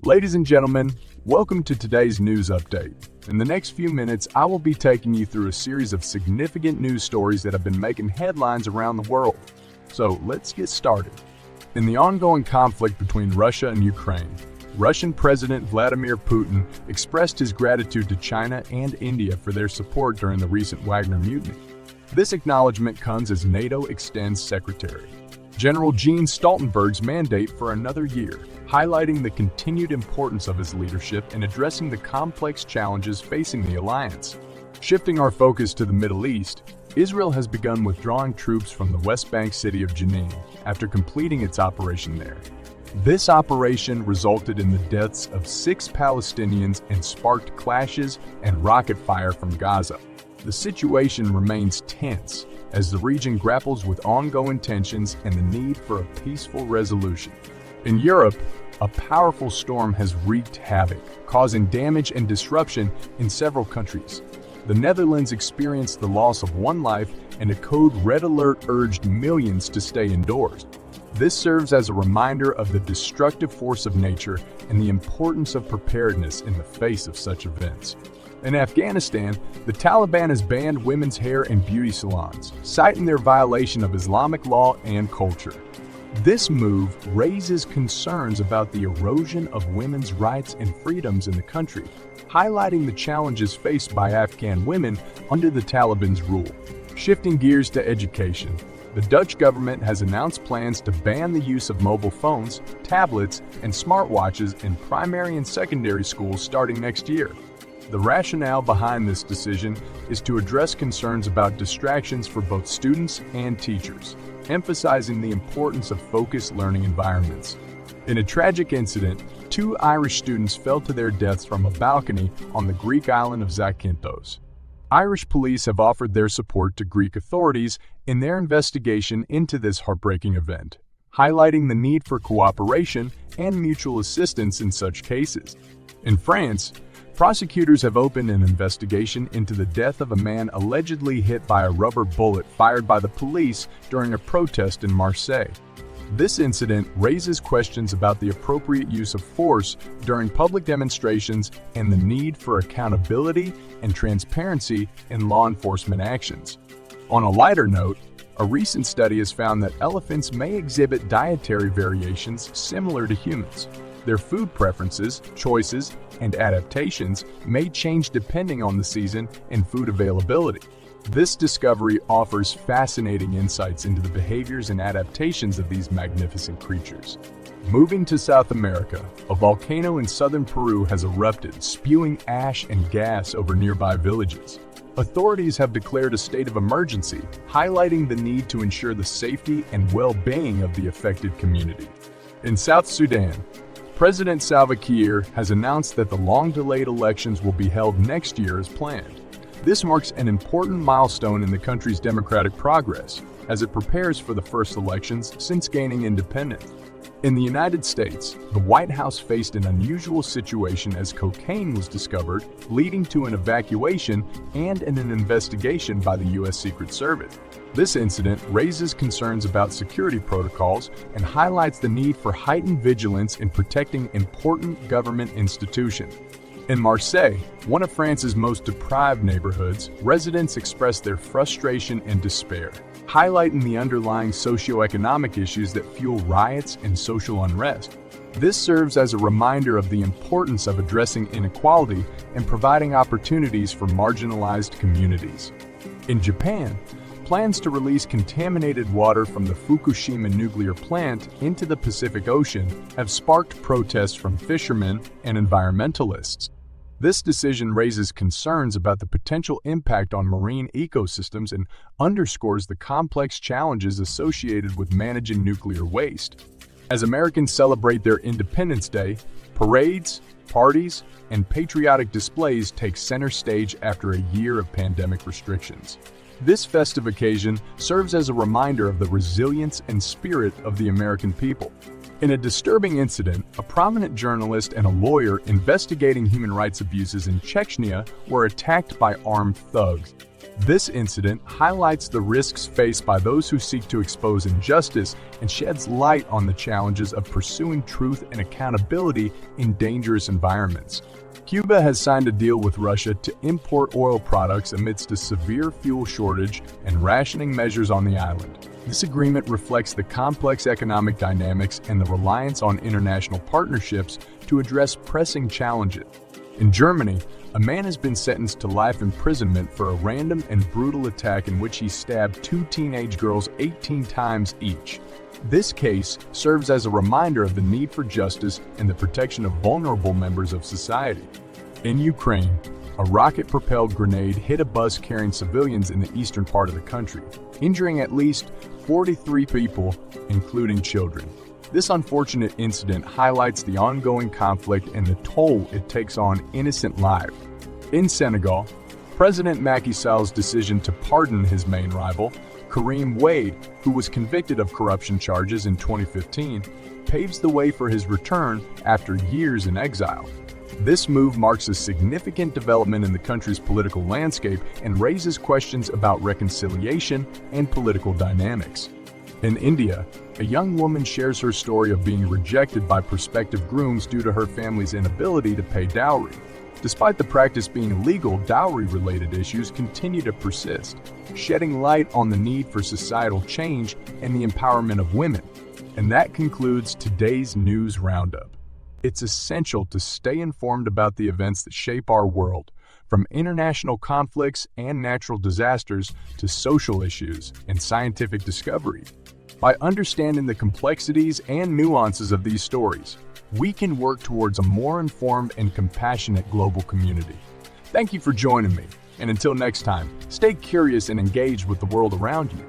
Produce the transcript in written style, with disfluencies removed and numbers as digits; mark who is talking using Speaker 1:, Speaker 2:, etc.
Speaker 1: Ladies and gentlemen, welcome to today's news update. In the next few minutes, I will be taking you through a series of significant news stories that have been making headlines around the world. So let's get started. In the ongoing conflict between Russia and Ukraine, Russian President Vladimir Putin expressed his gratitude to China and India for their support during the recent Wagner mutiny. This acknowledgement comes as NATO extends Secretary General Jens Stoltenberg's mandate for another year, highlighting the continued importance of his leadership in addressing the complex challenges facing the alliance. Shifting our focus to the Middle East, Israel has begun withdrawing troops from the West Bank city of Jenin after completing its operation there. This operation resulted in the deaths of 6 Palestinians and sparked clashes and rocket fire from Gaza. The situation remains tense as the region grapples with ongoing tensions and the need for a peaceful resolution. In Europe, a powerful storm has wreaked havoc, causing damage and disruption in several countries. The Netherlands experienced the loss of 1 life, and a code red alert urged millions to stay indoors. This serves as a reminder of the destructive force of nature and the importance of preparedness in the face of such events. In Afghanistan, the Taliban has banned women's hair and beauty salons, citing their violation of Islamic law and culture. This move raises concerns about the erosion of women's rights and freedoms in the country, highlighting the challenges faced by Afghan women under the Taliban's rule. Shifting gears to education, the Dutch government has announced plans to ban the use of mobile phones, tablets, and smartwatches in primary and secondary schools starting next year. The rationale behind this decision is to address concerns about distractions for both students and teachers, emphasizing the importance of focused learning environments. In a tragic incident, 2 Irish students fell to their deaths from a balcony on the Greek island of Zakynthos. Irish police have offered their support to Greek authorities in their investigation into this heartbreaking event, highlighting the need for cooperation and mutual assistance in such cases. In France, prosecutors have opened an investigation into the death of a man allegedly hit by a rubber bullet fired by the police during a protest in Marseille. This incident raises questions about the appropriate use of force during public demonstrations and the need for accountability and transparency in law enforcement actions. On a lighter note, a recent study has found that elephants may exhibit dietary variations similar to humans. Their food preferences, choices, and adaptations may change depending on the season and food availability. This discovery offers fascinating insights into the behaviors and adaptations of these magnificent creatures. Moving to South America, a volcano in southern Peru has erupted, spewing ash and gas over nearby villages. Authorities have declared a state of emergency, highlighting the need to ensure the safety and well-being of the affected community. In South Sudan, President Salva Kiir has announced that the long-delayed elections will be held next year as planned. This marks an important milestone in the country's democratic progress, as it prepares for the first elections since gaining independence. In the United States, the White House faced an unusual situation as cocaine was discovered, leading to an evacuation and an investigation by the U.S. Secret Service. This incident raises concerns about security protocols and highlights the need for heightened vigilance in protecting important government institutions. In Marseille, one of France's most deprived neighborhoods, residents expressed their frustration and despair, highlighting the underlying socio-economic issues that fuel riots and social unrest. This serves as a reminder of the importance of addressing inequality and providing opportunities for marginalized communities. In Japan, plans to release contaminated water from the Fukushima nuclear plant into the Pacific Ocean have sparked protests from fishermen and environmentalists. This decision raises concerns about the potential impact on marine ecosystems and underscores the complex challenges associated with managing nuclear waste. As Americans celebrate their Independence Day, parades, parties, and patriotic displays take center stage after a year of pandemic restrictions. This festive occasion serves as a reminder of the resilience and spirit of the American people. In a disturbing incident, a prominent journalist and a lawyer investigating human rights abuses in Chechnya were attacked by armed thugs. This incident highlights the risks faced by those who seek to expose injustice and sheds light on the challenges of pursuing truth and accountability in dangerous environments. Cuba has signed a deal with Russia to import oil products amidst a severe fuel shortage and rationing measures on the island. This agreement reflects the complex economic dynamics and the reliance on international partnerships to address pressing challenges. In Germany, a man has been sentenced to life imprisonment for a random and brutal attack in which he stabbed two teenage girls 18 times each. This case serves as a reminder of the need for justice and the protection of vulnerable members of society. In Ukraine, a rocket-propelled grenade hit a bus carrying civilians in the eastern part of the country, injuring at least 43 people, including children. This unfortunate incident highlights the ongoing conflict and the toll it takes on innocent lives. In Senegal, President Macky Sall's decision to pardon his main rival, Karim Wade, who was convicted of corruption charges in 2015, paves the way for his return after years in exile. This move marks a significant development in the country's political landscape and raises questions about reconciliation and political dynamics. In India, a young woman shares her story of being rejected by prospective grooms due to her family's inability to pay dowry. Despite the practice being illegal, dowry-related issues continue to persist, shedding light on the need for societal change and the empowerment of women. And that concludes today's news roundup. It's essential to stay informed about the events that shape our world, from international conflicts and natural disasters to social issues and scientific discovery. By understanding the complexities and nuances of these stories, we can work towards a more informed and compassionate global community. Thank you for joining me, and until next time, stay curious and engaged with the world around you.